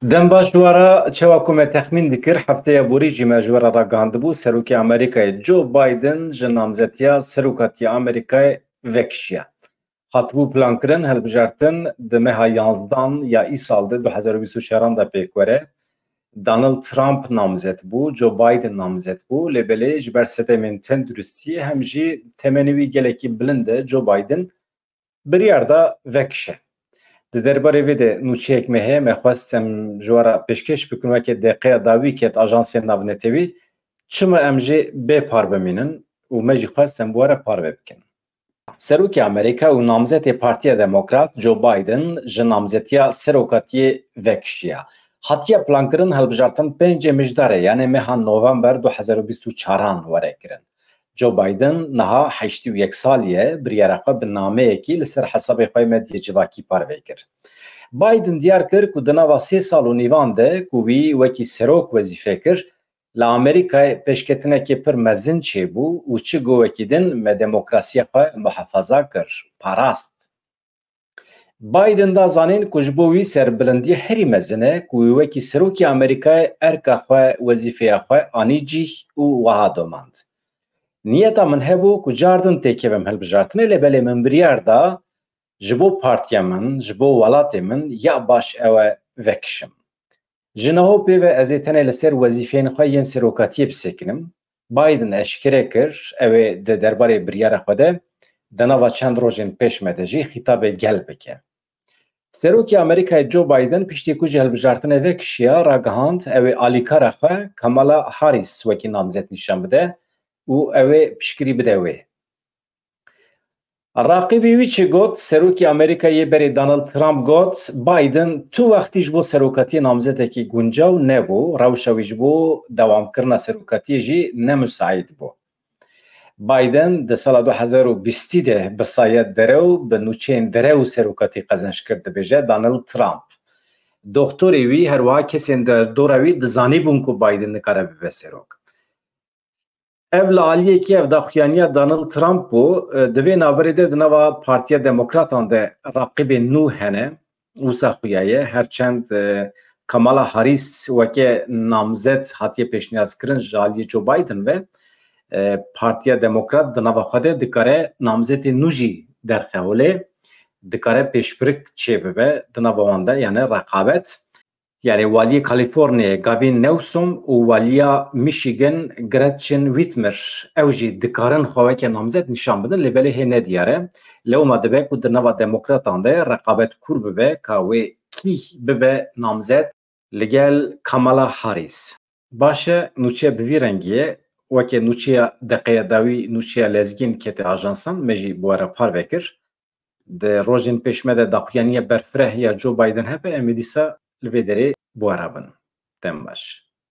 Demba jwara çawa ku me texmîn dikir hefteya borî jî me jwara ra gandibû Serokê Amerîkayê Joe Biden ji namzetiya Serokatiya Amerîkayê vekişiye. Hatibû plankirin hilbijartin di meha 11 ya îsal de 2024 de pêk were. Donald Trump namzet bû, Joe Biden namzet bû, lêbelê ji ber sedemên tenduristiyê hem jî temenê wî gelekî bilind e Joe Biden biryar da vekişe. Di derbarê vê de nûçeyek me heye me xwestim ji wara pêşkêş bikim weke deqeya dawî ket Ajansên Navnetê wî çima em jê bê par bimînin û me jî xwestim bi were par vê bikin. Serokê Amerîka û namzetê Partiya Demokrat Joe Biden ji namzetiya Serokatiyê vekişiya. Hatiye plankirin hilbijartin 5 mijdarê yani meha November 2024 were kirin. Joe Biden niha 81 salî biryara xwe bi nameyekî li ser hesabê xwe medyê civakî parve kir. Biden diyar kir ku di nava 3 sal û nîvan de ku wî wekî serok wezîfe kir, li Amerîkayê pêşketinekê pir mezin çêbû û çi govekî din me demokrasiya xwe muhefaza kir, parast. Biden da zanîn ku ji bo wî serbilindiyê herî mezin e ku wî wekî Serokê Amerîkayê erka xwe wezîfeya xwe anî cih û wiha domand. Niyeta min hebû ku cardin têkevim hilbijartinê lêbelê min biryar da ji bo partiya min, ji bo welatê min ya baş ew e vekişim. Ji neho pêve ez ê tenê li ser wezîfeyên xwe yên serokatiyê bisekinim. Biden eşkere kir ew ê di derbarê biryara xwe de di nava çend rojên pêş me de jî xîtabê gel bike. Serokê Amerîkayê Joe Biden piştî ku ji hilbijartinê vekişiya ragihand ew ê alîkara xwe Kamala Harris wekî namzet nîşan bide û ew ê piştgirî bide wê. Raqîbê wî çi got, Serokê Amerîkayê berê Donald Trump got, Biden tu wextî ji bo serokatiyê namzetekî guncaw nebû, rewşa wî ji bo dewamkirina serokatiyê jî nemüsaîd bû. Biden di sala 2020 de bi sayê derew bi nûçeyên derew serokatî qezenj kir dibêje Donald Trump. Doktorê wî her wiha kesên derdora wî dizanîbûn ku Biden nikare bibe serok. Ev li aliyekî ev daxuyaniya Donald Trump bû, di vê naberê de di nava Partiya Demokratan de raqîbên nû hene wisa xuyaye herçend Kamala Harris weke namzet hatiye pêşniyazkirin ji aliyê Joe Biden ve Partiya Demokrat di nava xwe de dikare namzetê nû jî derxewilê dikare pêşbirik çêbibe di nava wan de yani rekabet. Yani waliyê Kaliforniyayê Gavin Newsom û waliya Michigan Gretchen Whitmer ew jî dikarin xwe weke namzet nîşan bidin lêbelê hê nediyar e. Lewma dibe ku di nava demokratan de rekabet kûr bibe ka wê kî bibe namzet li gel Kamala Harris. Baş e nûçe bi vî rengî ye weke nûçeya deqeya dawî nûçeya lezgîn kete ajansan me jî bi were par vekir. Di rojên pêş me de daxuyaniya berfireh ya Joe Biden hebe em ê dîsa li vê derê bi were bin. Dem baş.